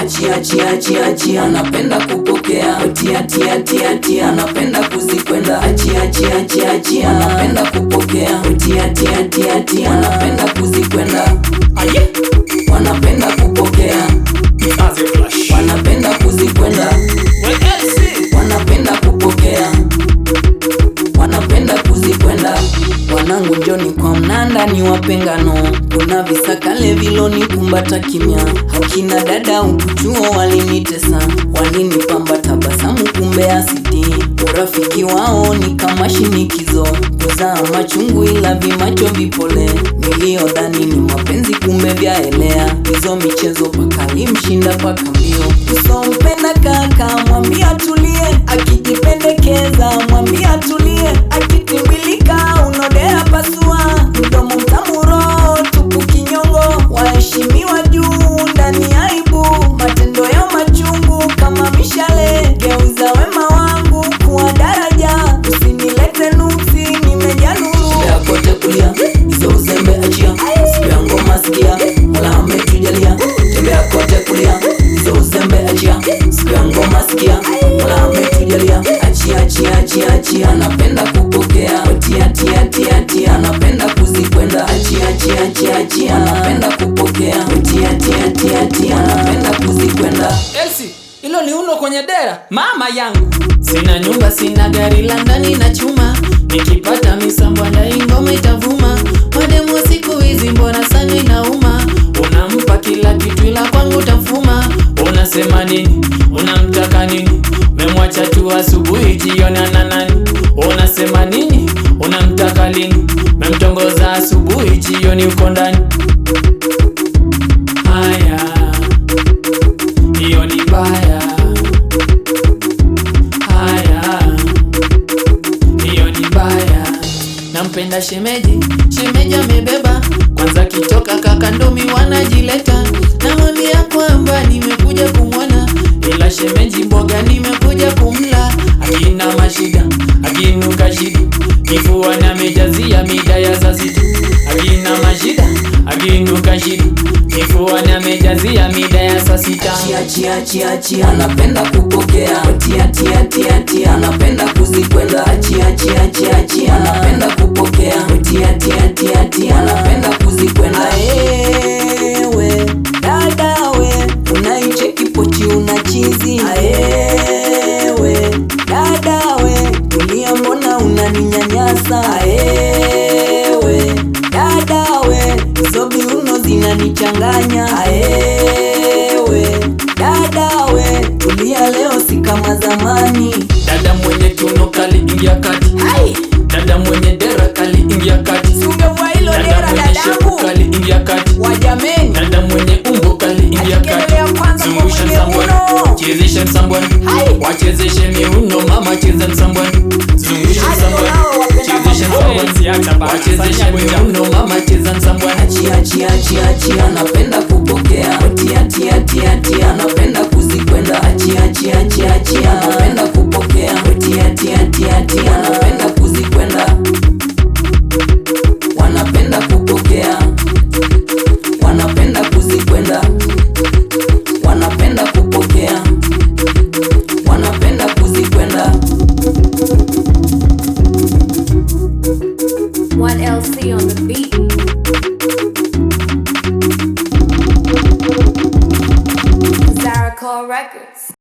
achia achia achia achia, anapenda kupokea. Tia tia tia tia, anapenda kuzikwenda. Achia achia achia achia, anapenda kupokea. Tia tia tia tia, anapenda kuzikwenda. Wanapenda kupokea, wanapenda kuzikwenda, wanapenda kupokea, wanapenda kuzikwenda. Wanangu njoni kwa mnanda ni wapengano, kuna visakale viloni kumbata kimya. Hakina dada ukuchuo walinitesa, walinipamba tabasamu kumbe asidi. Urafiki wao ni kama shinikizo, kuzaa machungu ila vimacho vipole. Niliodhani ni mapenzi kumbe vyaelea, hizo michezo pakali mshinda paka mbio. Usompenda kaka mwambia tulie, akijipendekeza mwambia tulie. Akitimbilika unodea pasua, mdomo mtamuro tupu kinyongo. Waheshimiwa juu ndani aibu, matendo ya machungu kama mishale. Geuza wema wangu kuwa daraja, usinilete nuksi nimejaa nuru. Tembea kote kulia, hizo uzembe achia, siku ya ngoma sikia, Mola ametujalia. Tembea kote kulia, hizo uzembe achia, siku ya ngoma sikia, Mola ametujalia. Achia achia achia achia, anapenda kupokea. Tia tia tia tia, anapenda kuzikwenda. Achia achia achia achia, anapenda kupokea. Tia tia tia tia, anapenda kuzikwenda. Elsie, hilo ni uno kwenye dera mama yangu. Sina nyumba, sina gari la ndani na chuma, nikipata misambwa ndai ngoma itavuma. Mademu siku hizi mbona sana inauma, unampa kila kitu ila kwangu tafuma. Unasema nini? Unamtaka nini? Memwacha tu asubuhi jioni na nani? Unasema nini? Unamtaka lini? Memtongoza asubuhi jioni uko ndani. Haya, hiyo ni baya. Haya, hiyo ni baya. Nampenda shemeji, shemeji amebeba. Kwanza kitoka kaka ndomi wanajileta. Namwambia kwamba nimekuja kumwona, ila shemeji mboga nimekuja kumla. Akina mashida, akinuka shida, kifua na mejazia mida ya saa sita. Akina mashida, akinuka shida, kifua na mejazia mida ya saa sita. Chia chia chia chia, anapenda kupokea. Tia tia tia tia, anapenda kuzikwenda. Chia chia chia chia, anapenda kupokea. Tia tia tia tia, anapenda kuzikwenda. Aewe dada we, unaicheki pochi unachizi. Aewe dada we, tulia mbona unaninyanyasa. Aewe dada we, hizo viuno zinanichanganya. Aewe dada we, tulia leo si kama zamani. Dada mwenye tuno kali ingia kati. Dada mwenye dera kali ingia kati. Sungevua hilo dera dadangu kali ingia kati. wajameni. Dada mwenye umbo kali ingia kati. Zungusha msambwani, chezesha msambwani, wachezeshe miuno mama cheza msambwani. Zungusha msambwani, chezesha msambwani, wachezeshe miuno mama cheza msambwani. Achia achia achia achia, anapenda kupokea. Tia tia tia tia, anapenda kuzikwenda. Achia achia achia achia, anapenda kupokea. Tia tia tia tia, anapenda kuzikwenda. Wanapenda kupokea, wanapenda kuzikwenda, wanapenda kupokea, wanapenda kuzikwenda. 1LC on the beat. Zara Cole Records.